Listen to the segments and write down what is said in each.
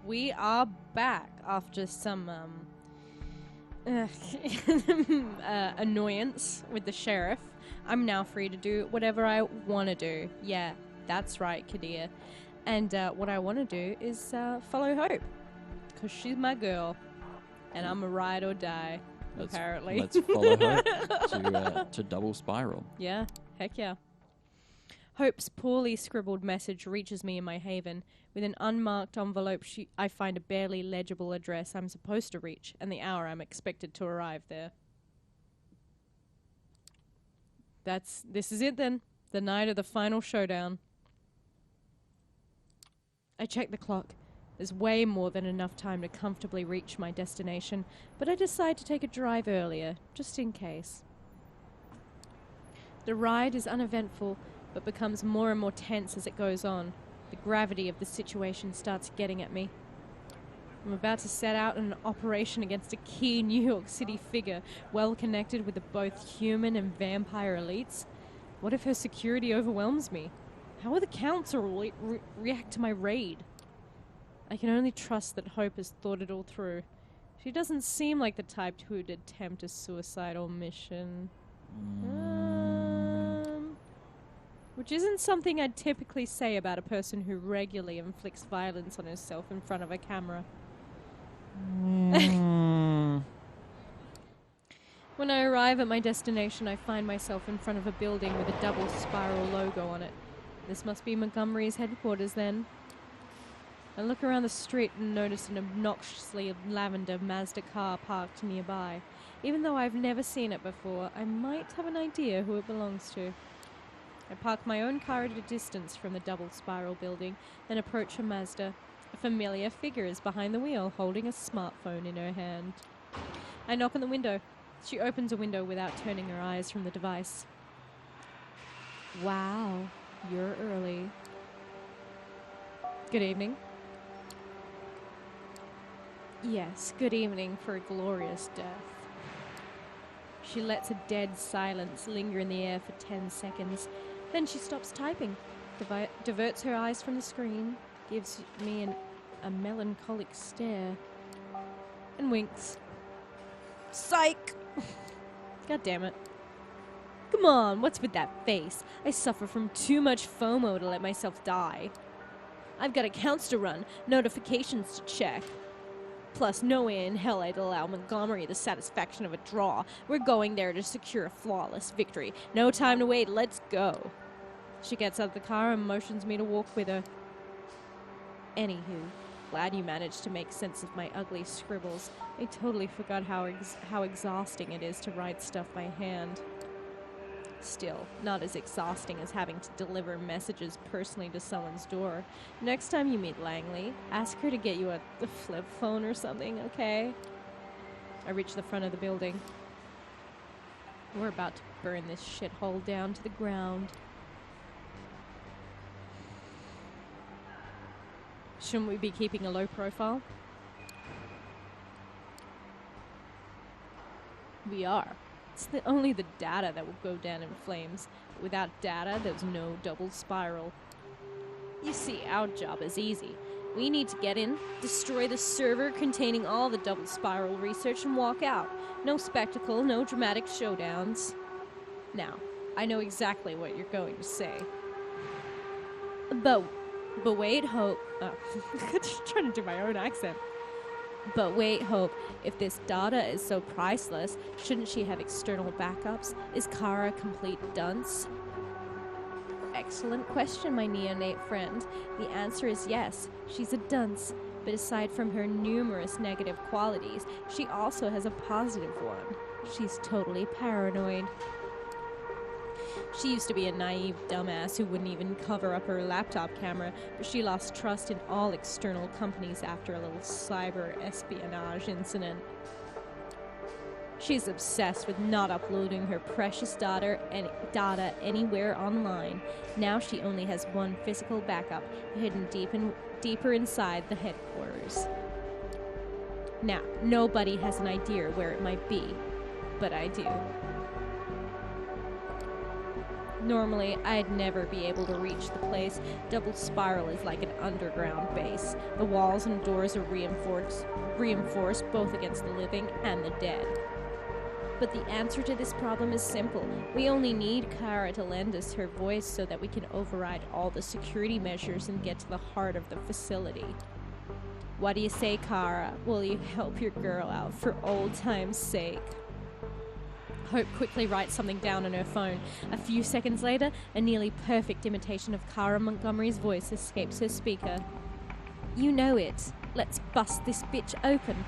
we are back after some annoyance with the sheriff. I'm now free to do whatever I want to do. Yeah, that's right, Kadir. And what I want to do is follow Hope, because she's my girl, and I'm a ride or die, apparently. Let's follow Hope to Double Spiral. Yeah, heck yeah. Hope's poorly scribbled message reaches me in my haven. With an unmarked envelope, I find a barely legible address I'm supposed to reach, and the hour I'm expected to arrive there. This is it then. The night of the final showdown. I check the clock. There's way more than enough time to comfortably reach my destination, but I decide to take a drive earlier, just in case. The ride is uneventful, but becomes more and more tense as it goes on. The gravity of the situation starts getting at me. I'm about to set out on an operation against a key New York City figure, well connected with the both human and vampire elites. What if her security overwhelms me? How will the council react to my raid? I can only trust that Hope has thought it all through. She doesn't seem like the type who'd attempt a suicidal mission. Which isn't something I'd typically say about a person who regularly inflicts violence on herself in front of a camera. When I arrive at my destination, I find myself in front of a building with a double spiral logo on it. This must be Montgomery's headquarters then. I look around the street and notice an obnoxiously lavender Mazda car parked nearby. Even though I've never seen it before, I might have an idea who it belongs to. I park my own car at a distance from the double spiral building, then approach a Mazda. A familiar figure is behind the wheel, holding a smartphone in her hand. I knock on the window. She opens a window without turning her eyes from the device. Wow, you're early. Good evening. Yes, good evening for a glorious death. She lets a dead silence linger in the air for 10 seconds. Then she stops typing, diverts her eyes from the screen, gives me a melancholic stare, and winks. Psych! God damn it. Come on, what's with that face? I suffer from too much FOMO to let myself die. I've got accounts to run, notifications to check. Plus, no way in hell I'd allow Montgomery the satisfaction of a draw. We're going there to secure a flawless victory. No time to wait, let's go. She gets out of the car and motions me to walk with her. Anywho, glad you managed to make sense of my ugly scribbles. I totally forgot how exhausting it is to write stuff by hand. Still, not as exhausting as having to deliver messages personally to someone's door. Next time you meet Langley, ask her to get you a flip phone or something, okay? I reach the front of the building. We're about to burn this shithole down to the ground. Shouldn't we be keeping a low profile? We are. It's only the data that will go down in flames. But without data, there's no double spiral. You see, our job is easy. We need to get in, destroy the server containing all the double spiral research, and walk out. No spectacle, no dramatic showdowns. Now, I know exactly what you're going to say. But wait, Hope. I'm just trying to do my own accent. But wait, Hope, if this data is so priceless, shouldn't she have external backups? Is Kara a complete dunce? Excellent question, my neonate friend. The answer is yes, she's a dunce. But aside from her numerous negative qualities, she also has a positive one. She's totally paranoid. She used to be a naive dumbass who wouldn't even cover up her laptop camera, but she lost trust in all external companies after a little cyber espionage incident. She's obsessed with not uploading her precious data anywhere online. Now she only has one physical backup, hidden deeper inside the headquarters. Now, nobody has an idea where it might be, but I do. Normally, I'd never be able to reach the place. Double Spiral is like an underground base. The walls and doors are reinforced both against the living and the dead. But the answer to this problem is simple. We only need Kara to lend us her voice so that we can override all the security measures and get to the heart of the facility. What do you say, Kara? Will you help your girl out for old time's sake? Hope quickly writes something down on her phone. A few seconds later, a nearly perfect imitation of Kara Montgomery's voice escapes her speaker. You know it. Let's bust this bitch open.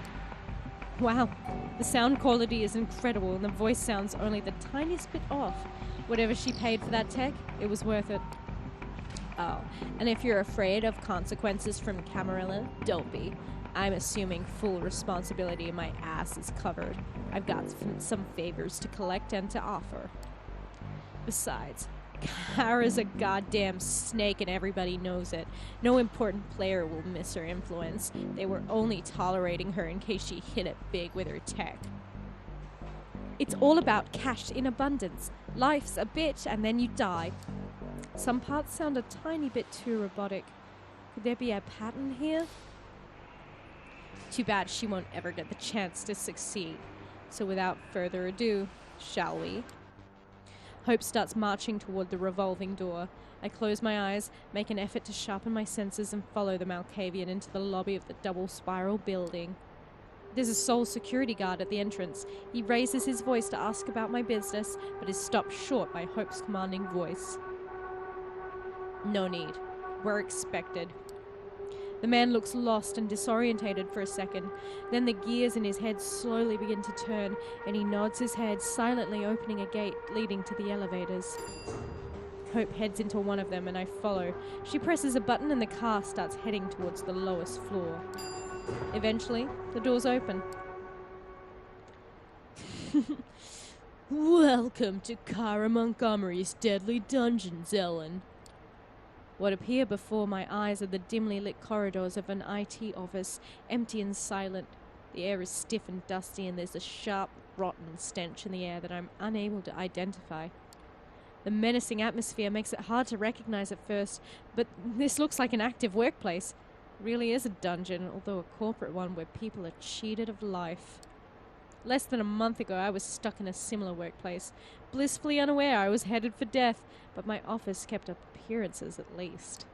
Wow, the sound quality is incredible and the voice sounds only the tiniest bit off. Whatever she paid for that tech, it was worth it. Oh, and if you're afraid of consequences from Camarilla, don't be. I'm assuming full responsibility and my ass is covered. I've got some favors to collect and to offer. Besides, Kara's a goddamn snake and everybody knows it. No important player will miss her influence. They were only tolerating her in case she hit it big with her tech. It's all about cash in abundance. Life's a bitch and then you die. Some parts sound a tiny bit too robotic. Could there be a pattern here? Too bad she won't ever get the chance to succeed. So without further ado, shall we? Hope starts marching toward the revolving door. I close my eyes, make an effort to sharpen my senses and follow the Malkavian into the lobby of the double spiral building. There's a sole security guard at the entrance. He raises his voice to ask about my business, but is stopped short by Hope's commanding voice. No need. We're expected. The man looks lost and disorientated for a second. Then the gears in his head slowly begin to turn, and he nods his head, silently opening a gate leading to the elevators. Hope heads into one of them, and I follow. She presses a button, and the car starts heading towards the lowest floor. Eventually, the doors open. Welcome to Kara Montgomery's deadly dungeons, Ellen. What appear before my eyes are the dimly lit corridors of an IT office, empty and silent. The air is stiff and dusty, and there's a sharp, rotten stench in the air that I'm unable to identify. The menacing atmosphere makes it hard to recognize at first, but this looks like an active workplace. It really is a dungeon, although a corporate one where people are cheated of life. Less than a month ago, I was stuck in a similar workplace, blissfully unaware I was headed for death, but my office kept up appearances at least.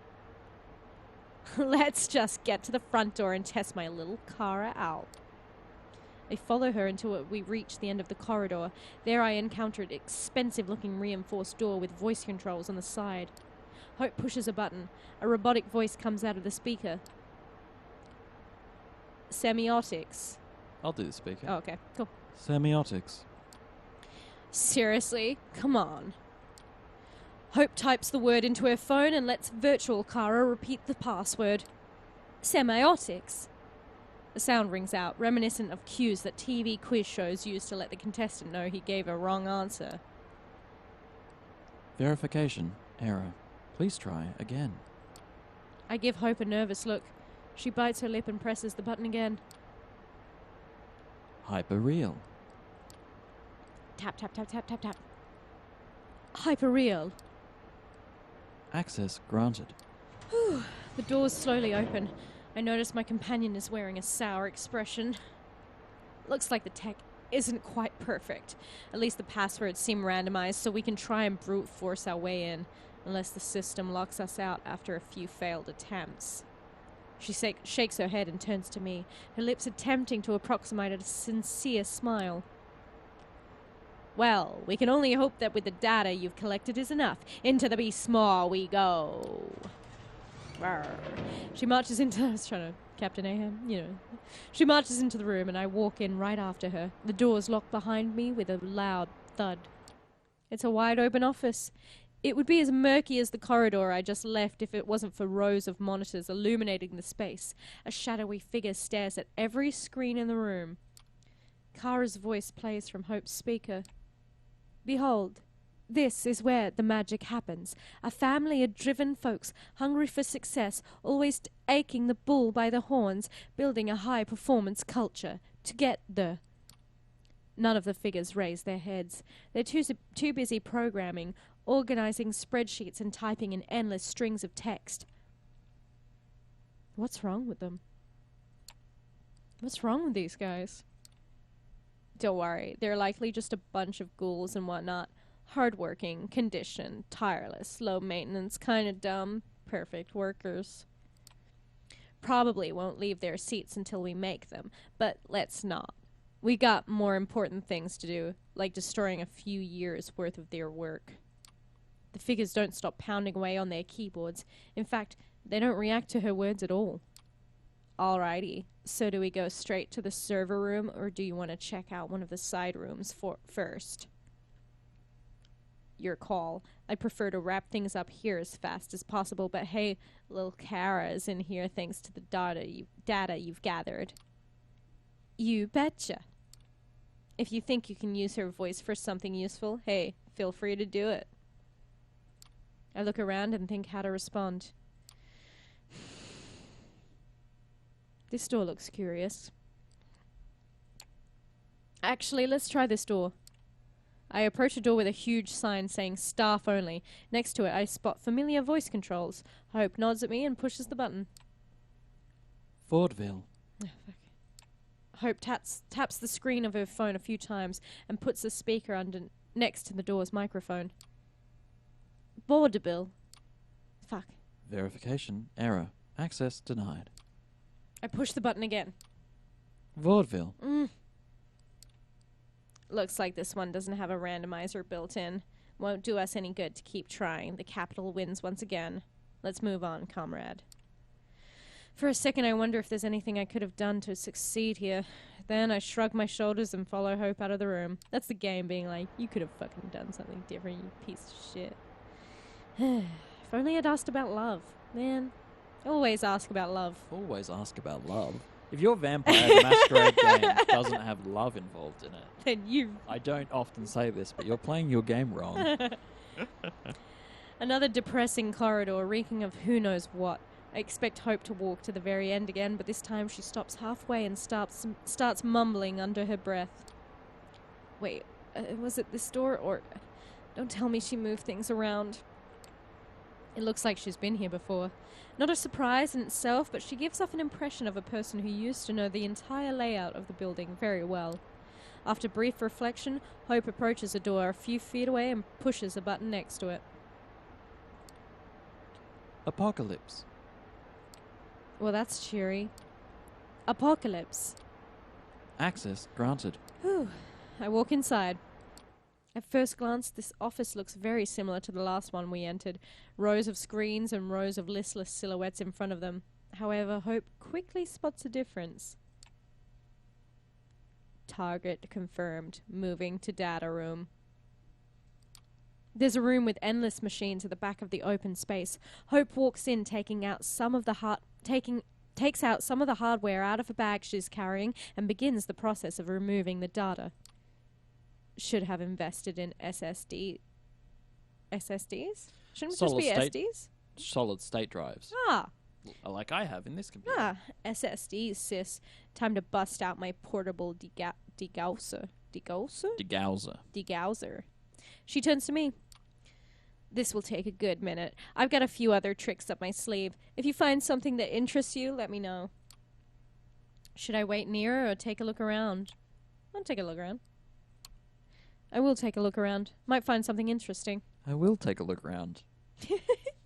Let's just get to the front door and test my little Kara out. I follow her until we reach the end of the corridor. There I encountered an expensive-looking reinforced door with voice controls on the side. Hope pushes a button. A robotic voice comes out of the speaker. Semiotics. I'll do the speaker. Oh, okay, cool. Semiotics. Seriously? Come on. Hope types the word into her phone and lets virtual Kara repeat the password. Semiotics. The sound rings out, reminiscent of cues that TV quiz shows use to let the contestant know he gave a wrong answer. Verification. Error. Please try again. I give Hope a nervous look. She bites her lip and presses the button again. Hyperreal. Tap, tap, tap, tap, tap, tap. Hyperreal. Access granted. The doors slowly open. I notice my companion is wearing a sour expression. Looks like the tech isn't quite perfect. At least the passwords seem randomized, so we can try and brute force our way in, unless the system locks us out after a few failed attempts. She shakes her head and turns to me, her lips attempting to approximate a sincere smile. Well, we can only hope that with the data you've collected is enough. Into the beast maw we go. Rawr. She marches into... I was trying to Captain Ahab, you know. She marches into the room and I walk in right after her. The doors lock behind me with a loud thud. It's a wide open office. It would be as murky as the corridor I just left if it wasn't for rows of monitors illuminating the space. A shadowy figure stares at every screen in the room. Kara's voice plays from Hope's speaker. Behold, this is where the magic happens. A family of driven folks, hungry for success, always aching the bull by the horns, building a high-performance culture. Together. None of the figures raise their heads. They're too busy programming, organizing spreadsheets and typing in endless strings of text. What's wrong with them? What's wrong with these guys? Don't worry, they're likely just a bunch of ghouls and whatnot. Hardworking, conditioned, tireless, low maintenance, kinda dumb, perfect workers. Probably won't leave their seats until we make them, but let's not. We got more important things to do, like destroying a few years' worth of their work. The figures don't stop pounding away on their keyboards. In fact, they don't react to her words at all. Alrighty, so do we go straight to the server room, or do you want to check out one of the side rooms first? Your call. I'd prefer to wrap things up here as fast as possible, but hey, little Kara is in here thanks to the data you've gathered. You betcha. If you think you can use her voice for something useful, hey, feel free to do it. I look around and think how to respond. This door looks curious. Actually, let's try this door. I approach a door with a huge sign saying staff only. Next to it, I spot familiar voice controls. Hope nods at me and pushes the button. Vaudeville. Oh, fuck. Hope taps the screen of her phone a few times and puts the speaker next to the door's microphone. Vaudeville. Fuck. Verification. Error. Access denied. I push the button again. Vaudeville. Looks like this one doesn't have a randomizer built in. Won't do us any good to keep trying. The capital wins once again. Let's move on, comrade. For a second, I wonder if there's anything I could have done to succeed here. Then I shrug my shoulders and follow Hope out of the room. That's the game being like, you could have fucking done something different, you piece of shit. If only I'd asked about love. Man, always ask about love. Always ask about love. If your Vampire the Masqurade game doesn't have love involved in it, Then you... I don't often say this, but you're playing your game wrong. Another depressing corridor reeking of who knows what. I expect Hope to walk to the very end again, but this time she stops halfway and starts mumbling under her breath. Wait, was it this door or... Don't tell me she moved things around. It looks like she's been here before. Not a surprise in itself, but she gives off an impression of a person who used to know the entire layout of the building very well. After brief reflection, Hope approaches a door a few feet away and pushes a button next to it. Apocalypse. Well, that's cheery. Apocalypse. Access granted. Whew. I walk inside. At first glance, this office looks very similar to the last one we entered. Rows of screens and rows of listless silhouettes in front of them. However, Hope quickly spots a difference. Target confirmed. Moving to data room. There's a room with endless machines at the back of the open space. Hope walks in, takes out some of the hardware out of a bag she's carrying and begins the process of removing the data. Should have invested in SSDs? Shouldn't it just be SDs? Solid state drives. Ah. Like I have in this computer. Ah, SSDs, sis. Time to bust out my portable degausser. Degausser. She turns to me. This will take a good minute. I've got a few other tricks up my sleeve. If you find something that interests you, let me know. Should I wait near or take a look around? I'll take a look around. I will take a look around. Might find something interesting. I will take a look around.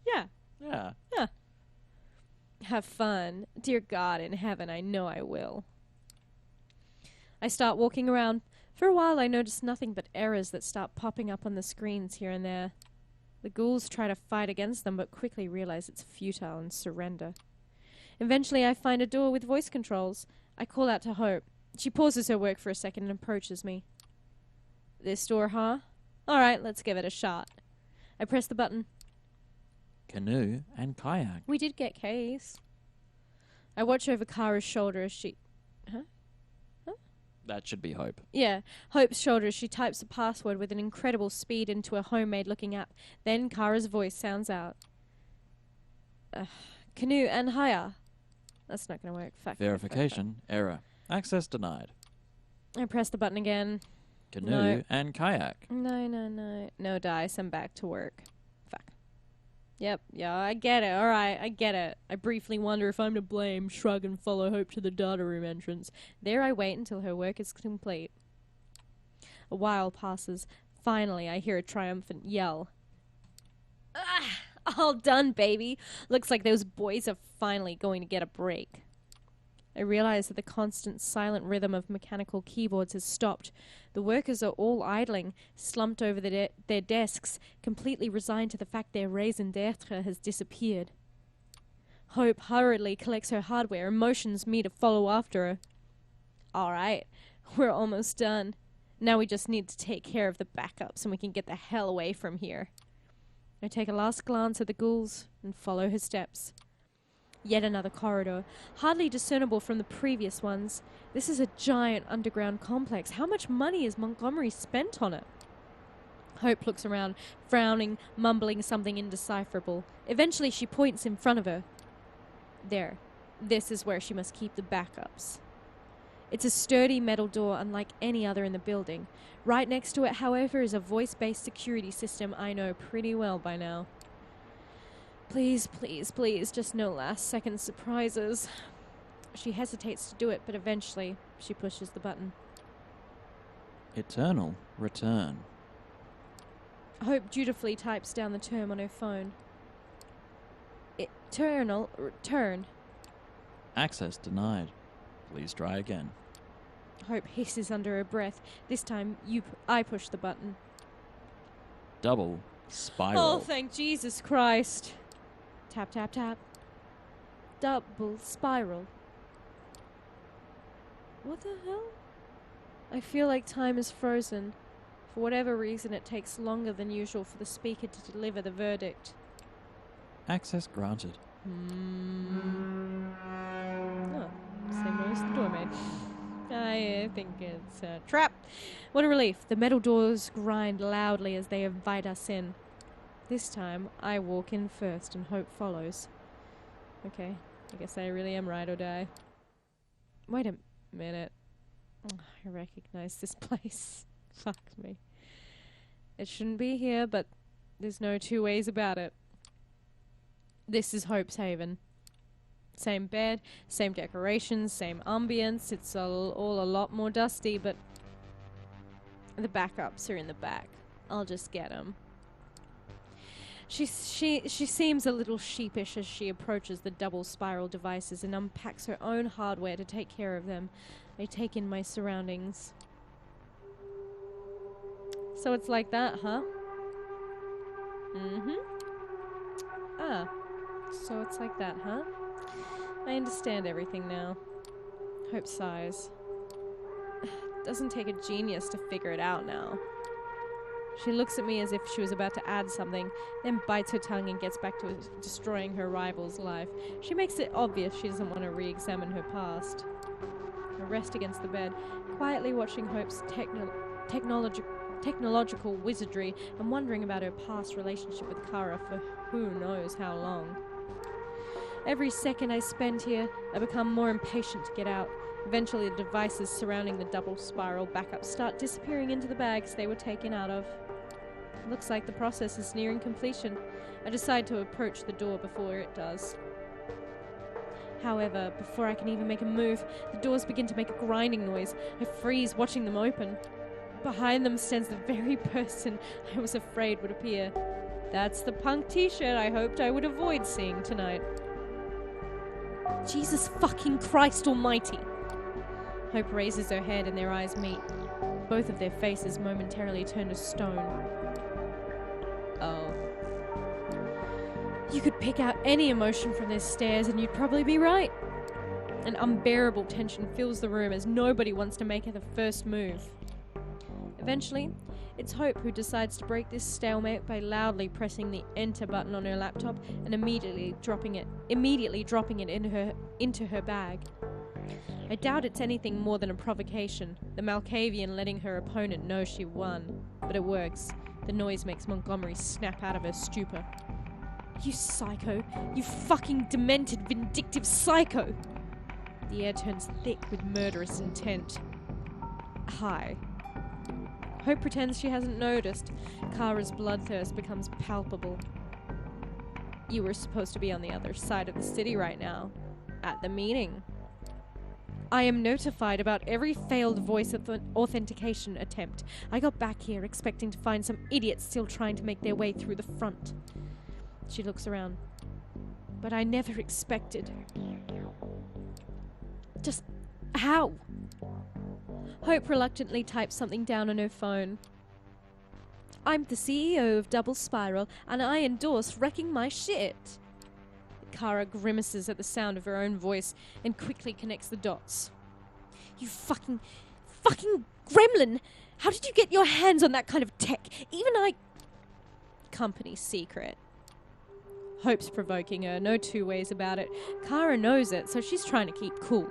Yeah. Yeah. Yeah. Have fun. Dear God in heaven, I know I will. I start walking around. For a while I notice nothing but errors that start popping up on the screens here and there. The ghouls try to fight against them but quickly realize it's futile and surrender. Eventually I find a door with voice controls. I call out to Hope. She pauses her work for a second and approaches me. This door, huh? Alright, let's give it a shot. I press the button. Canoe and kayak. We did get K's. I watch over Kara's shoulder as she... Huh? That should be Hope. Yeah, Hope's shoulder as she types a password with an incredible speed into a homemade-looking app. Then Kara's voice sounds out. Canoe and hire. That's not going to work. Fuck. Verification. Error. Access denied. I press the button again. canoe, No. and kayak. No. No dice, I'm back to work. Fuck. Yep, yeah, I get it, alright, I get it. I briefly wonder if I'm to blame, shrug and follow Hope to the data room entrance. There I wait until her work is complete. A while passes. Finally, I hear a triumphant yell. Ah! All done, baby! Looks like those boys are finally going to get a break. I realize that the constant silent rhythm of mechanical keyboards has stopped. The workers are all idling, slumped over their desks, completely resigned to the fact their raison d'etre has disappeared. Hope hurriedly collects her hardware and motions me to follow after her. All right, we're almost done. Now we just need to take care of the backups and we can get the hell away from here. I take a last glance at the ghouls and follow her steps. Yet another corridor, hardly discernible from the previous ones. This is a giant underground complex. How much money has Montgomery spent on it? Hope looks around, frowning, mumbling something indecipherable. Eventually she points in front of her. There. This is where she must keep the backups. It's a sturdy metal door unlike any other in the building. Right next to it, however, is a voice-based security system I know pretty well by now. Please, please, please, just no last-second surprises. She hesitates to do it, but eventually she pushes the button. Eternal return. Hope dutifully types down the term on her phone. Eternal return. Access denied. Please try again. Hope hisses under her breath. This time, I push the button. Double spiral. Oh, thank Jesus Christ. Tap, tap, tap. Double spiral. What the hell? I feel like time is frozen. For whatever reason, it takes longer than usual for the speaker to deliver the verdict. Access granted. Oh, same noise the door made. I think it's a trap. What a relief. The metal doors grind loudly as they invite us in. This time, I walk in first and Hope follows. Okay, I guess I really am ride or die. Wait a minute. Oh, I recognize this place. Fuck me. It shouldn't be here, but there's no two ways about it. This is Hope's Haven. Same bed, same decorations, same ambience. It's all a lot more dusty, but the backups are in the back. I'll just get them. She seems a little sheepish as she approaches the double spiral devices and unpacks her own hardware to take care of them. I take in my surroundings. So it's like that, huh? Ah, so it's like that, huh? I understand everything now. Hope sighs. Doesn't take a genius to figure it out now. She looks at me as if she was about to add something, then bites her tongue and gets back to destroying her rival's life. She makes it obvious she doesn't want to re-examine her past. I rest against the bed, quietly watching Hope's technological wizardry and wondering about her past relationship with Kara for who knows how long. Every second I spend here, I become more impatient to get out. Eventually the devices surrounding the double spiral backup start disappearing into the bags they were taken out of. Looks like the process is nearing completion. I decide to approach the door before it does. However, before I can even make a move, the doors begin to make a grinding noise. I freeze watching them open. Behind them stands the very person I was afraid would appear. That's the punk t-shirt I hoped I would avoid seeing tonight. Jesus fucking Christ almighty! Hope raises her head and their eyes meet. Both of their faces momentarily turn to stone. Oh. You could pick out any emotion from their stares and you'd probably be right. An unbearable tension fills the room as nobody wants to make the first move. Eventually, it's Hope who decides to break this stalemate by loudly pressing the enter button on her laptop and immediately dropping it into her bag. I doubt it's anything more than a provocation, the Malkavian letting her opponent know she won. But it works. The noise makes Montgomery snap out of her stupor. You psycho! You fucking demented, vindictive psycho! The air turns thick with murderous intent. Hi. Hope pretends she hasn't noticed. Kara's bloodthirst becomes palpable. You were supposed to be on the other side of the city right now. At the meeting. I am notified about every failed voice authentication attempt. I got back here expecting to find some idiots still trying to make their way through the front. She looks around. But I never expected. Just how? Hope reluctantly types something down on her phone. I'm the CEO of Double Spiral, and I endorse wrecking my shit. Kara grimaces at the sound of her own voice and quickly connects the dots. You fucking gremlin! How did you get your hands on that kind of tech? Even I... Company secret. Hope's provoking her, no two ways about it. Kara knows it, so she's trying to keep cool.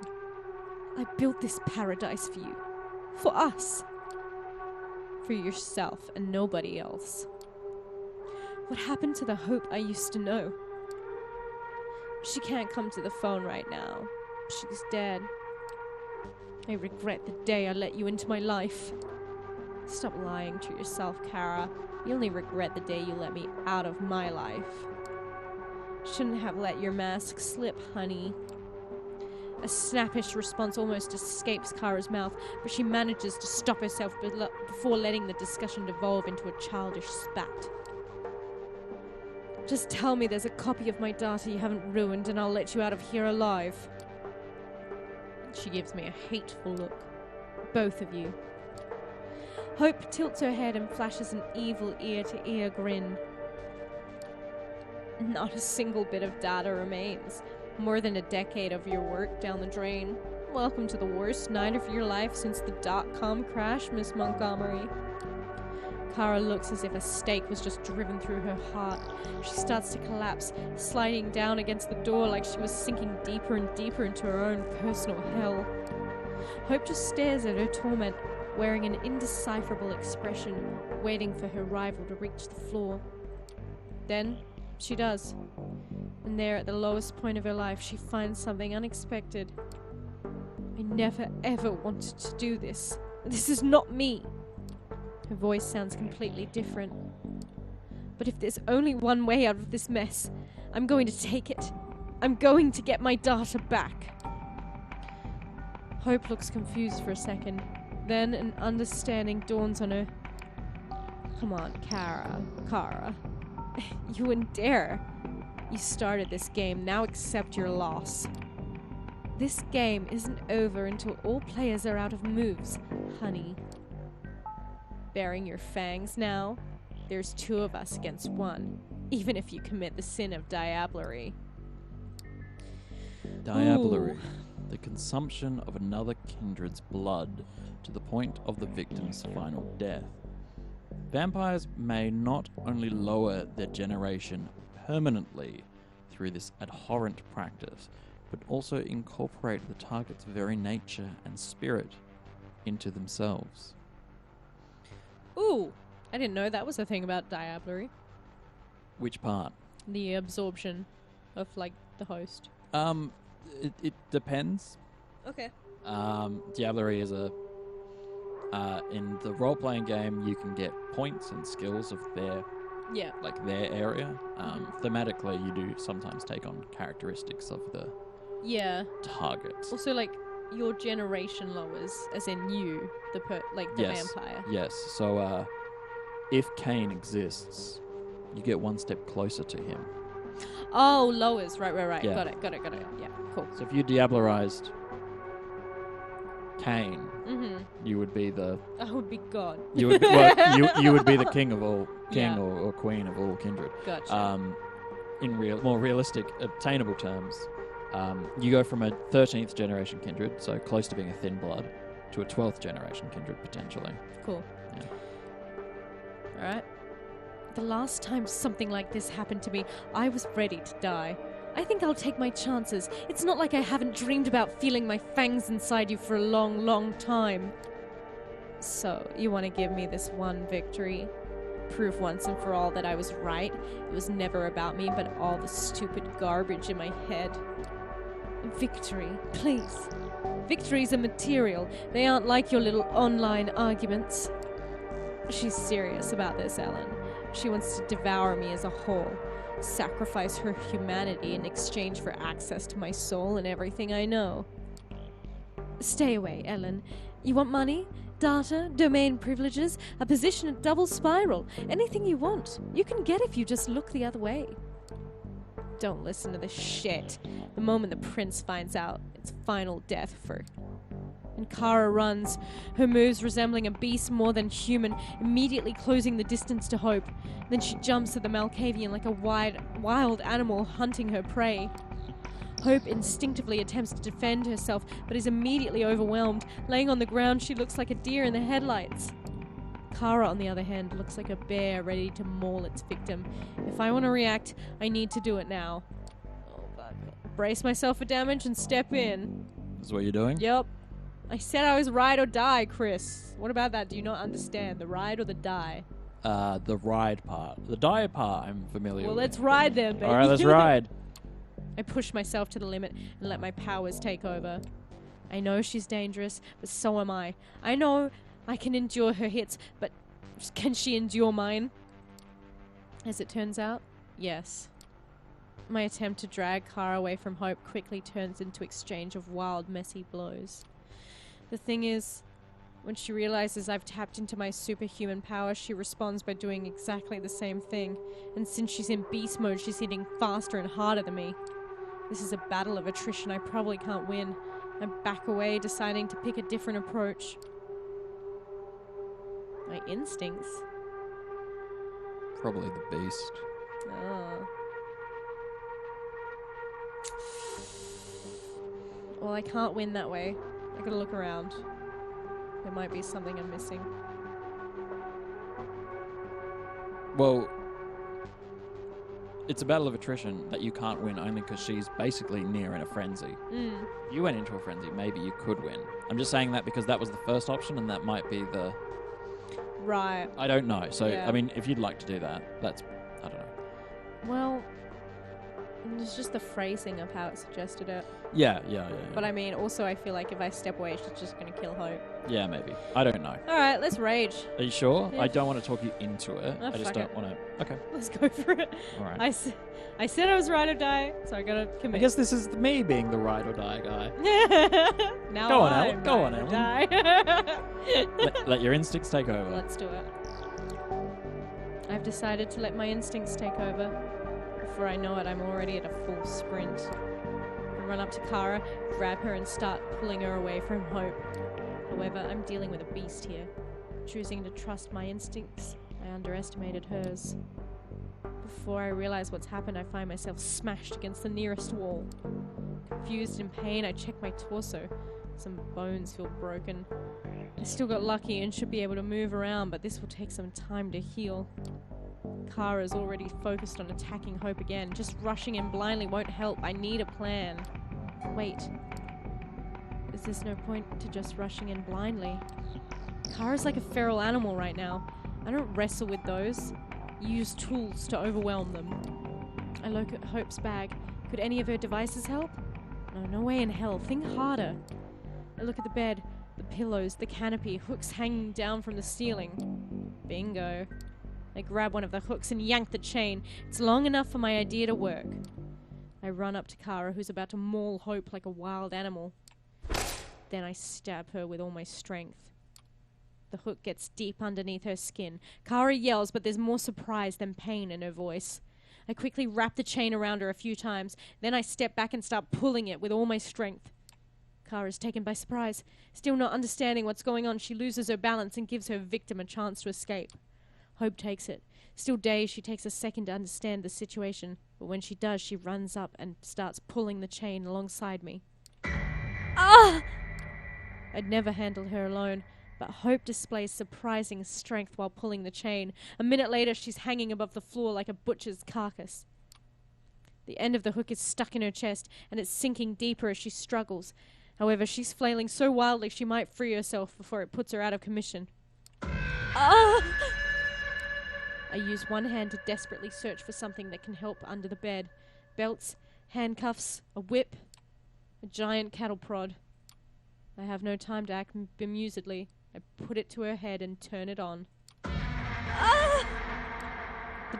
I built this paradise for you. For us. For yourself and nobody else. What happened to the Hope I used to know? She can't come to the phone right now. She's dead. I regret the day I let you into my life. Stop lying to yourself, Kara. You only regret the day you let me out of my life. Shouldn't have let your mask slip, honey. A snappish response almost escapes Kara's mouth, but she manages to stop herself before letting the discussion devolve into a childish spat. Just tell me there's a copy of my data you haven't ruined and I'll let you out of here alive. She gives me a hateful look. Both of you. Hope tilts her head and flashes an evil ear-to-ear grin. Not a single bit of data remains. More than a decade of your work down the drain. Welcome to the worst night of your life since the dot-com crash, Miss Montgomery. Kara looks as if a stake was just driven through her heart. She starts to collapse, sliding down against the door like she was sinking deeper and deeper into her own personal hell. Hope just stares at her torment, wearing an indecipherable expression, waiting for her rival to reach the floor. Then, she does. And there, at the lowest point of her life, she finds something unexpected. I never ever wanted to do this. This is not me. Her voice sounds completely different. But if there's only one way out of this mess, I'm going to take it. I'm going to get my data back. Hope looks confused for a second. Then an understanding dawns on her. Come on, Kara. You wouldn't dare. You started this game, now accept your loss. This game isn't over until all players are out of moves, honey. Baring your fangs now? There's two of us against one, even if you commit the sin of diablerie. Diablerie. Ooh. The consumption of another kindred's blood to the point of the victim's final death. Vampires may not only lower their generation permanently through this abhorrent practice, but also incorporate the target's very nature and spirit into themselves. Ooh, I didn't know that was a thing about diablerie. Which part? The absorption of, like, the host. It depends. Okay. Diablerie is in the role-playing game, you can get points and skills of their area. Thematically, you do sometimes take on characteristics of the target. Also, like, your generation lowers, as in you, the vampire. Yes. So, if Cain exists, you get one step closer to him. Oh, lowers. Right. Yeah. Got it. Yeah, cool. So if you diablerized Cain, you would be the... I would be God. You would be the king of all, or queen of all kindred. Gotcha. In more realistic, obtainable terms, you go from a 13th generation kindred, so close to being a thin blood, to a 12th generation kindred, potentially. Cool. Yeah. Alright. The last time something like this happened to me, I was ready to die. I think I'll take my chances. It's not like I haven't dreamed about feeling my fangs inside you for a long, long time. So, you want to give me this one victory? Prove once and for all that I was right. It was never about me, but all the stupid garbage in my head. Victory, please. Victories are material. They aren't like your little online arguments. She's serious about this, Ellen. She wants to devour me as a whole, sacrifice her humanity in exchange for access to my soul and everything I know. Stay away, Ellen. You want money? Data? Domain privileges? A position at Double Spiral? Anything you want. You can get if you just look the other way. Don't listen to this shit. The moment the prince finds out, it's final death for... And Kara runs, her moves resembling a beast more than human, immediately closing the distance to Hope. Then she jumps at the Malkavian like a wild animal hunting her prey. Hope instinctively attempts to defend herself, but is immediately overwhelmed. Laying on the ground, she looks like a deer in the headlights. Kara, on the other hand, looks like a bear ready to maul its victim. If I want to react, I need to do it now. Oh, God. Brace myself for damage and step in. This is what you're doing? Yep. I said I was ride or die, Chris. What about that? Do you not understand? The ride or the die? The ride part. The die part I'm familiar with. Well, let's ride then, baby. Alright, let's ride. I push myself to the limit and let my powers take over. I know she's dangerous, but so am I. I know I can endure her hits, but can she endure mine? As it turns out, yes. My attempt to drag Kara away from Hope quickly turns into exchange of wild, messy blows. The thing is, when she realizes I've tapped into my superhuman power, she responds by doing exactly the same thing. And since she's in beast mode, she's hitting faster and harder than me. This is a battle of attrition I probably can't win. I back away, deciding to pick a different approach. My instincts? Probably the beast. Oh. Well, I can't win that way. I gotta look around. There might be something I'm missing. Well, it's a battle of attrition that you can't win only because she's basically near in a frenzy. If you went into a frenzy, maybe you could win. I'm just saying that because that was the first option and that might be the... Right. I don't know. So, Yeah. I mean, if you'd like to do that, that's... I don't know. Well, it's just the phrasing of how it suggested it. Yeah. But I mean, also I feel like if I step away, she's just gonna kill Hope. Yeah, maybe. I don't know. Alright, let's rage. Are you sure? Yeah. I don't want to talk you into it. Oh, I just fuck don't it. want to... Okay. Let's go for it. All right. I said I was ride or die, so I gotta I commit. guess this is me being the ride or die guy. Now Go on, I'm Ellen. Go on, ride or Ellen. die. let your instincts take over. Let's do it. I've decided to let my instincts take over. Before I know it, I'm already at a full sprint. I run up to Kara, grab her, and start pulling her away from Hope. However, I'm dealing with a beast here. Choosing to trust my instincts, I underestimated hers. Before I realize what's happened, I find myself smashed against the nearest wall. Confused and in pain, I check my torso. Some bones feel broken. I still got lucky and should be able to move around, but this will take some time to heal. Kara's already focused on attacking Hope again. Just rushing in blindly won't help. I need a plan. Wait. Is there no point to just rushing in blindly? Kara's like a feral animal right now. I don't wrestle with those. Use tools to overwhelm them. I look at Hope's bag. Could any of her devices help? No way in hell. Think harder. I look at the bed, the pillows, the canopy, hooks hanging down from the ceiling. Bingo. I grab one of the hooks and yank the chain. It's long enough for my idea to work. I run up to Kara, who's about to maul Hope like a wild animal. Then I stab her with all my strength. The hook gets deep underneath her skin. Kara yells, but there's more surprise than pain in her voice. I quickly wrap the chain around her a few times. Then I step back and start pulling it with all my strength. Kara's taken by surprise. Still not understanding what's going on, she loses her balance and gives her victim a chance to escape. Hope takes it. Still dazed, she takes a second to understand the situation. But when she does, she runs up and starts pulling the chain alongside me. Ah! I'd never handled her alone. But Hope displays surprising strength while pulling the chain. A minute later, she's hanging above the floor like a butcher's carcass. The end of the hook is stuck in her chest, and it's sinking deeper as she struggles. However, she's flailing so wildly she might free herself before it puts her out of commission. Ah! I use one hand to desperately search for something that can help under the bed. Belts, handcuffs, a whip, a giant cattle prod. I have no time to act bemusedly. I put it to her head and turn it on.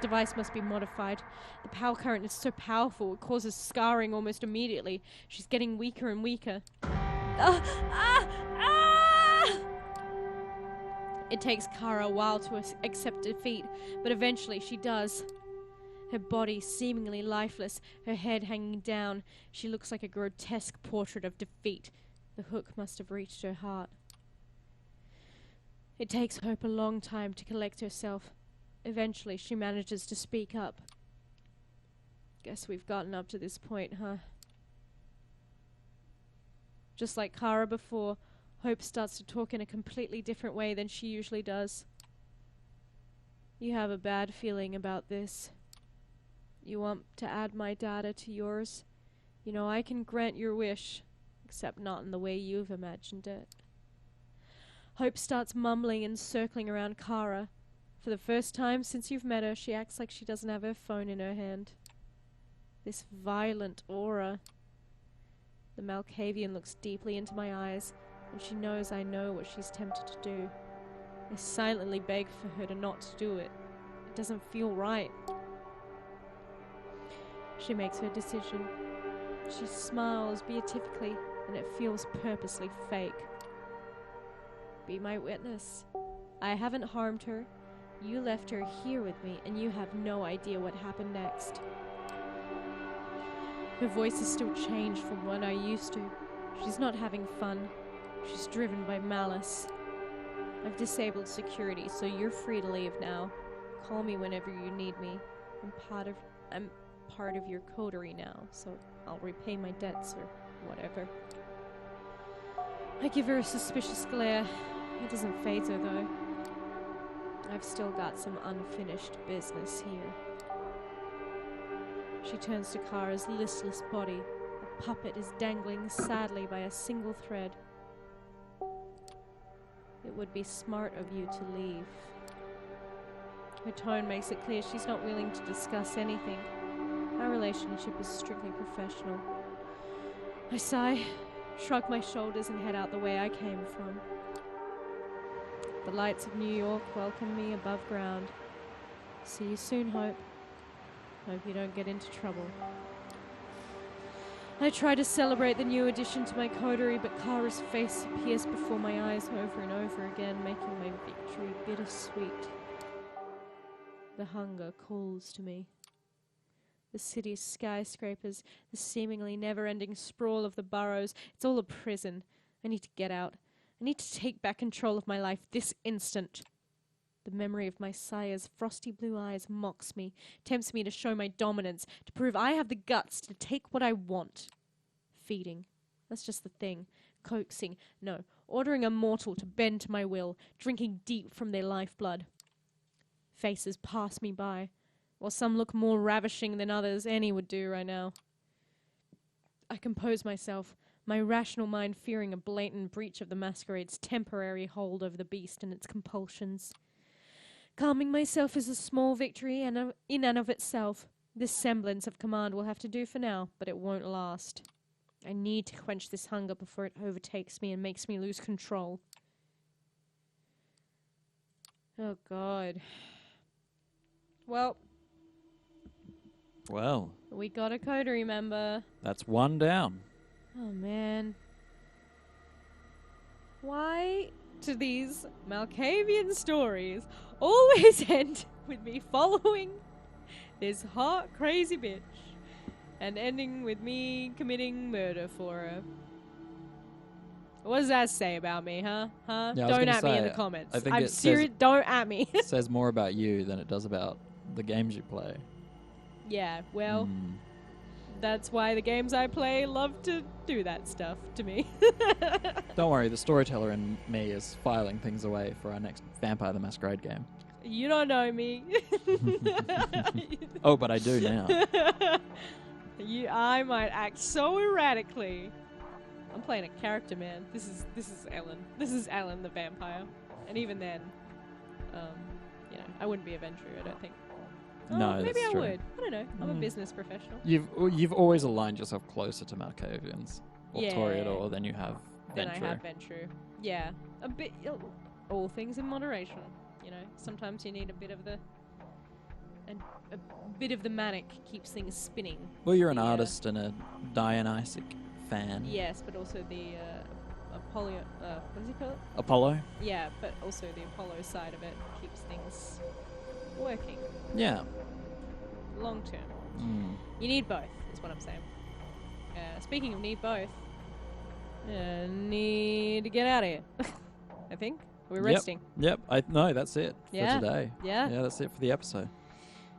device must be modified. The power current is so powerful, it causes scarring almost immediately. She's getting weaker and weaker. It takes Kara a while to accept defeat, but eventually she does. Her body seemingly lifeless, her head hanging down. She looks like a grotesque portrait of defeat. The hook must have reached her heart. It takes Hope a long time to collect herself. Eventually, she manages to speak up. Guess we've gotten up to this point, huh? Just like Kara before, Hope starts to talk in a completely different way than she usually does. You have a bad feeling about this. You want to add my data to yours? You know, I can grant your wish, except not in the way you've imagined it. Hope starts mumbling and circling around Kara. For the first time since you've met her, she acts like she doesn't have her phone in her hand. This violent aura. The Malkavian looks deeply into my eyes, and she knows I know what she's tempted to do. I silently beg for her to not do it. It doesn't feel right. She makes her decision. She smiles beatifically, and it feels purposely fake. Be my witness. I haven't harmed her. You left her here with me, and you have no idea what happened next. Her voice is still changed from what I used to. She's not having fun. She's driven by malice. I've disabled security, so you're free to leave now. Call me whenever you need me. I'm part of your coterie now, so I'll repay my debts or whatever. I give her a suspicious glare. It doesn't faze her, though. I've still got some unfinished business here. She turns to Kara's listless body. The puppet is dangling sadly by a single thread. It would be smart of you to leave. Her tone makes it clear she's not willing to discuss anything. Our relationship is strictly professional. I sigh, shrug my shoulders and head out the way I came from. The lights of New York welcome me above ground. See you soon, Hope. Hope you don't get into trouble. I try to celebrate the new addition to my coterie, but Kara's face appears before my eyes over and over again, making my victory bittersweet. The hunger calls to me. The city's skyscrapers, the seemingly never-ending sprawl of the boroughs, it's all a prison. I need to get out. I need to take back control of my life this instant. The memory of my sire's frosty blue eyes mocks me, tempts me to show my dominance, to prove I have the guts to take what I want. Feeding. That's just the thing. Coaxing. No. Ordering a mortal to bend to my will, drinking deep from their lifeblood. Faces pass me by. While some look more ravishing than others, any would do right now. I compose myself, my rational mind fearing a blatant breach of the Masquerade's temporary hold over the beast and its compulsions. Calming myself is a small victory in and of itself. This semblance of command will have to do for now, but it won't last. I need to quench this hunger before it overtakes me and makes me lose control. Oh, God. Well, we got a coterie member. That's one down. Oh, man. Why do these Malkavian stories always end with me following this hot, crazy bitch and ending with me committing murder for her? What does that say about me, huh? Yeah, don't at me in the comments. I think I'm serious. Don't at me. It says more about you than it does about the games you play. Yeah, well, that's why the games I play love to do that stuff to me. Don't worry, the storyteller in me is filing things away for our next Vampire the Masqurade game. You don't know me. Oh, but I do now. I might act so erratically. I'm playing a character, man. This is Ellen. This is Ellen the vampire. And even then, I wouldn't be a venturer, I don't think. No, maybe that's I true. would. I don't know. I'm a business professional. You've always aligned yourself closer to Malkavians or Yeah. Toreador than you have Then Venture. I have venture. Yeah, a bit. All things in moderation. You know, sometimes you need a bit of the a bit of the manic keeps things spinning. Well, you're an The, artist and a Dionysic fan. Yes, but also the Apollo. What does he call it? Apollo? Yeah, but also the Apollo side of it keeps things working Yeah. long term. Mm. You need both, is what I'm saying. Speaking of need both, need to get out of here. I think we're resting. Yep. No, that's it Yeah. for today. Yeah. Yeah, that's it for the episode.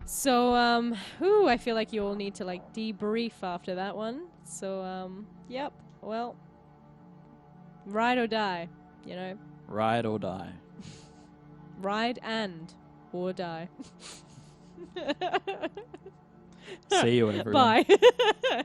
So, I feel like you all need to like debrief after that one. So, yep. Well, ride or die, you know. Ride or die. Ride and or die. See you, everyone. Bye.